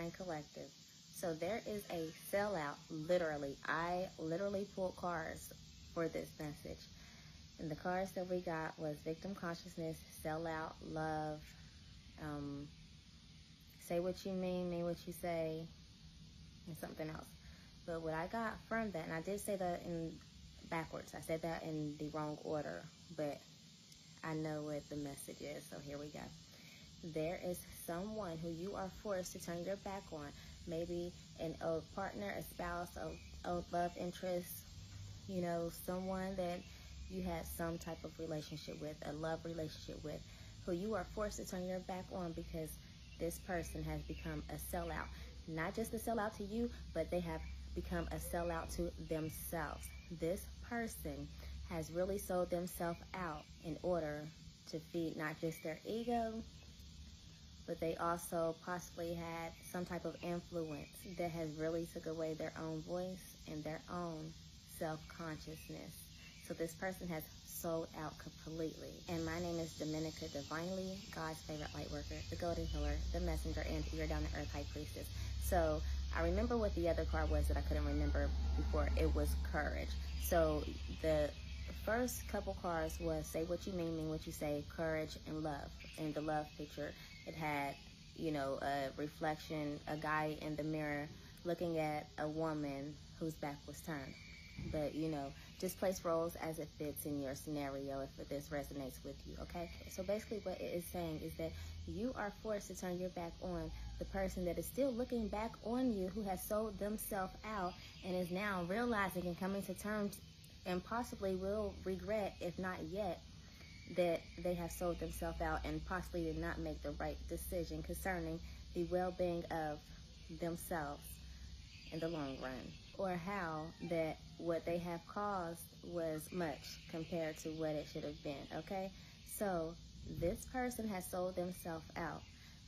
Divine Collective. So there is a sellout, literally. I literally pulled cards for this message. And the cards that we got was Victim Consciousness, Sellout, Love, Say What You Mean What You Say, and something else. But what I got from that, and I did say that in backwards. I said that in the wrong order, but I know what the message is, so here we go. There is someone who you are forced to turn your back on. Maybe an old partner, a spouse, a love interest, you know, someone that you had some type of relationship with, a love relationship with, who you are forced to turn your back on because this person has become a sellout. Not just a sellout to you, but they have become a sellout to themselves. This person has really sold themselves out in order to feed not just their ego, but they also possibly had some type of influence that has really took away their own voice and their own self-consciousness. So this person has sold out completely. And my name is Dominica Divinely, God's favorite light worker, the golden healer, the messenger, and your down-to-earth high priestess. So I remember what the other card was that I couldn't remember before. It was courage. So the first couple cards was Say What You Mean What You Say, Courage, and Love. In the love picture, it had, you know, a reflection, a guy in the mirror looking at a woman whose back was turned. But, you know, just place roles as it fits in your scenario if this resonates with you, okay? So basically what it is saying is that you are forced to turn your back on the person that is still looking back on you, who has sold themselves out and is now realizing and coming to terms and possibly will regret, if not yet, that they have sold themselves out and possibly did not make the right decision concerning the well-being of themselves in the long run, or how that what they have caused was much compared to what it should have been, okay? So this person has sold themselves out,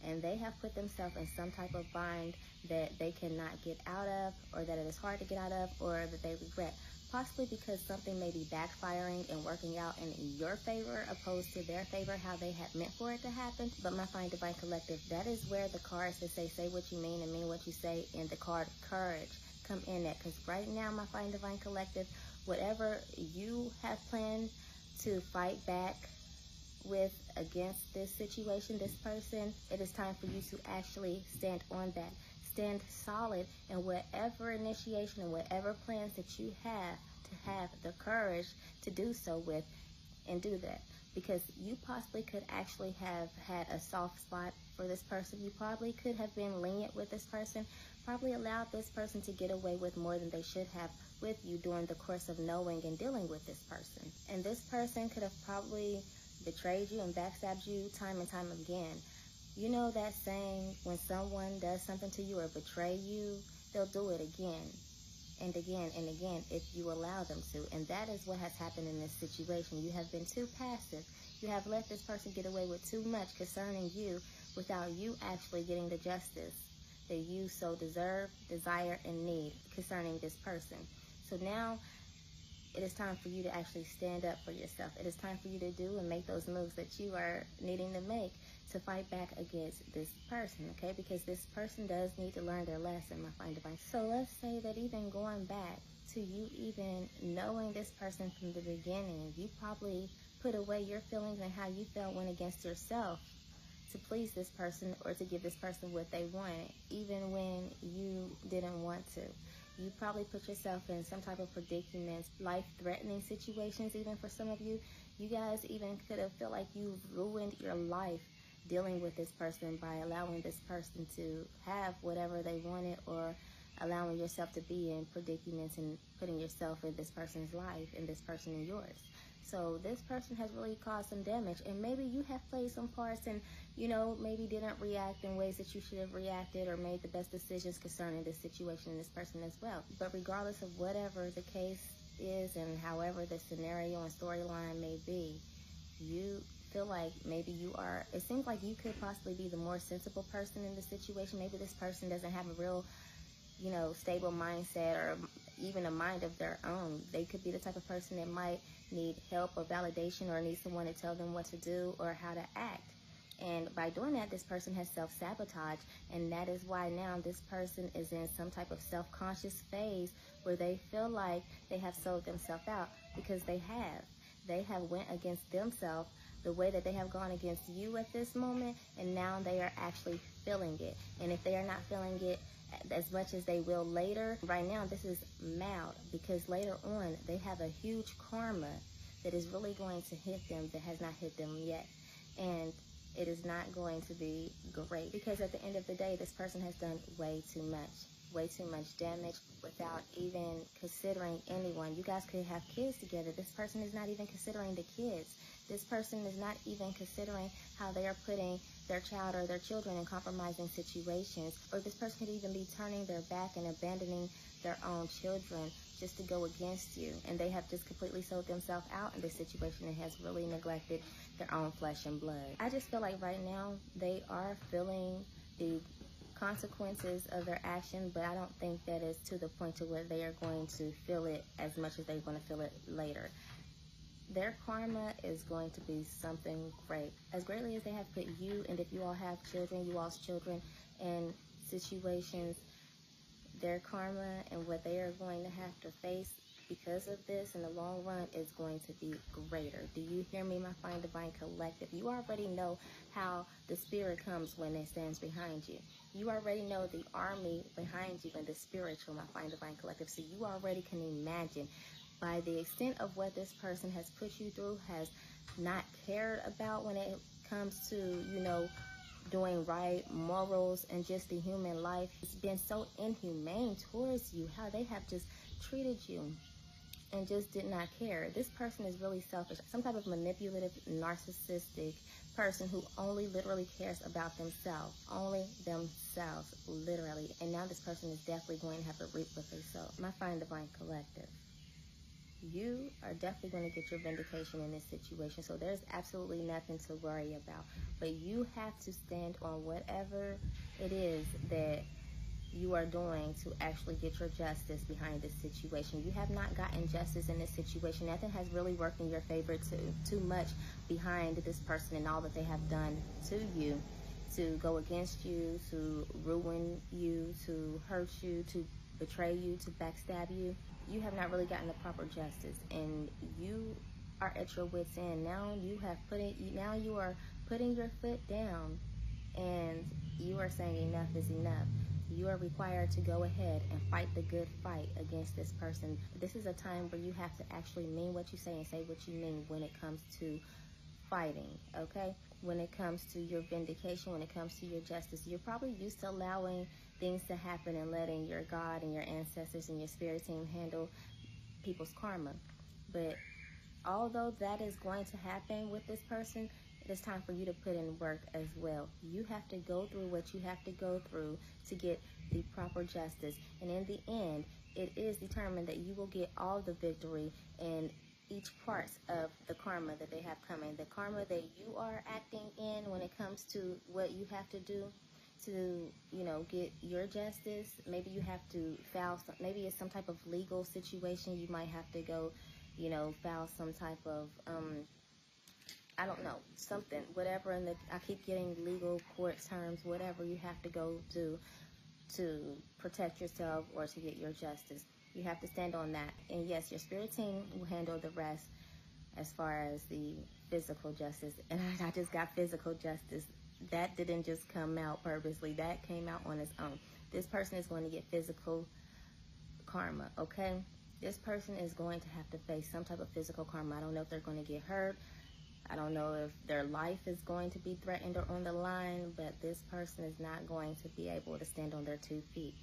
and they have put themselves in some type of bind that they cannot get out of, or that it is hard to get out of, or that they regret. Possibly because something may be backfiring and working out in your favor opposed to their favor, how they had meant for it to happen. But my fine Divine Collective, that is where the cards that say what you mean and mean what you say, and the card courage come in at. Because right now, my fine Divine Collective, whatever you have planned to fight back with against this situation, this person, it is time for you to actually stand on that. Stand solid in whatever initiation and whatever plans that you have, to have the courage to do so with, and do that. Because you possibly could actually have had a soft spot for this person. You probably could have been lenient with this person, probably allowed this person to get away with more than they should have with you during the course of knowing and dealing with this person. And this person could have probably betrayed you and backstabbed you time and time again. You know that saying, when someone does something to you or betray you, they'll do it again and again and again if you allow them to. And that is what has happened in this situation. You have been too passive. You have let this person get away with too much concerning you without you actually getting the justice that you so deserve, desire, and need concerning this person. So now it is time for you to actually stand up for yourself. It is time for you to do and make those moves that you are needing to make to fight back against this person, okay? Because this person does need to learn their lesson, my fine Divine. So let's say that even going back to you even knowing this person from the beginning, you probably put away your feelings and how you felt, went against yourself to please this person or to give this person what they wanted, even when you didn't want to. You probably put yourself in some type of predicaments, life-threatening situations even for some of you. You guys even could have felt like you ruined your life dealing with this person by allowing this person to have whatever they wanted, or allowing yourself to be in predicaments and putting yourself in this person's life and this person in yours. So this person has really caused some damage, and maybe you have played some parts and, you know, maybe didn't react in ways that you should have reacted, or made the best decisions concerning this situation and this person as well. But regardless of whatever the case is and however the scenario and storyline may be, you feel like maybe you are, it seems like you could possibly be the more sensible person in the situation. Maybe this person doesn't have a real, you know, stable mindset or even a mind of their own. They could be the type of person that might need help or validation, or need someone to tell them what to do or how to act. And by doing that, this person has self-sabotaged, and that is why now this person is in some type of self-conscious phase where they feel like they have sold themselves out, because they have. They have went against themselves the way that they have gone against you at this moment, and now they are actually feeling it. And if they are not feeling it as much as they will later, right now this is mild, because later on they have a huge karma that is really going to hit them that has not hit them yet. And it is not going to be great, because at the end of the day, this person has done way too much damage without even considering anyone. You guys could have kids together. This person is not even considering the kids. This person is not even considering how they are putting their child or their children in compromising situations. Or this person could even be turning their back and abandoning their own children just to go against you. And they have just completely sold themselves out in this situation and has really neglected their own flesh and blood. I just feel like right now they are feeling the consequences of their action, but I don't think that is to the point to where they are going to feel it as much as they're going to feel it later. Their karma is going to be something great. As greatly as they have put you, and if you all have children, you all's children, in situations, their karma and what they are going to have to face because of this in the long run is going to be greater. Do you hear me, my fine divine collective? You already know how the spirit comes when it stands behind you. You already know the army behind you and the spiritual, my fine divine collective. So you already can imagine, by the extent of what this person has put you through, has not cared about when it comes to, doing right, morals, and just the human life. It's been so inhumane towards you, how they have just treated you and just did not care. This person is really selfish, some type of manipulative, narcissistic person who only literally cares about themselves, literally. And now this person is definitely going to have to reap what they sow. My fine divine collective, you are definitely going to get your vindication in this situation, so there's absolutely nothing to worry about. But you have to stand on whatever it is that you are doing to actually get your justice behind this situation. You have not gotten justice in this situation. Nothing has really worked in your favor too much behind this person and all that they have done to you, to go against you, to ruin you, to hurt you, to betray you, to backstab you. You have not really gotten the proper justice, and you are at your wit's end. Now you are putting your foot down, and you are saying enough is enough. You are required to go ahead and fight the good fight against this person. This is a time where you have to actually mean what you say and say what you mean when it comes to fighting, okay? When it comes to your vindication, when it comes to your justice. You're probably used to allowing things to happen and letting your God and your ancestors and your spirit team handle people's karma. But although that is going to happen with this person, it is time for you to put in work as well. You have to go through what you have to go through to get the proper justice. And in the end, it is determined that you will get all the victory in each part of the karma that they have coming. The karma that you are acting in when it comes to what you have to do to, get your justice. Maybe you have to file maybe it's some type of legal situation. You might have to go, file some type of, I don't know, something, whatever. I keep getting legal court terms, whatever you have to go to protect yourself or to get your justice. You have to stand on that. And yes, your spirit team will handle the rest as far as the physical justice. And I just got physical justice. That didn't just come out purposely. That came out on its own. This person is going to get physical karma, okay? This person is going to have to face some type of physical karma. I don't know if they're going to get hurt. I don't know if their life is going to be threatened or on the line, but this person is not going to be able to stand on their 2 feet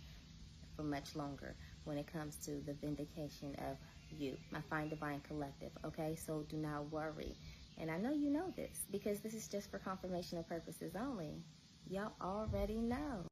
for much longer when it comes to the vindication of you, my fine divine collective, okay? So do not worry. And I know you know this, because this is just for confirmation of purposes only. Y'all already know.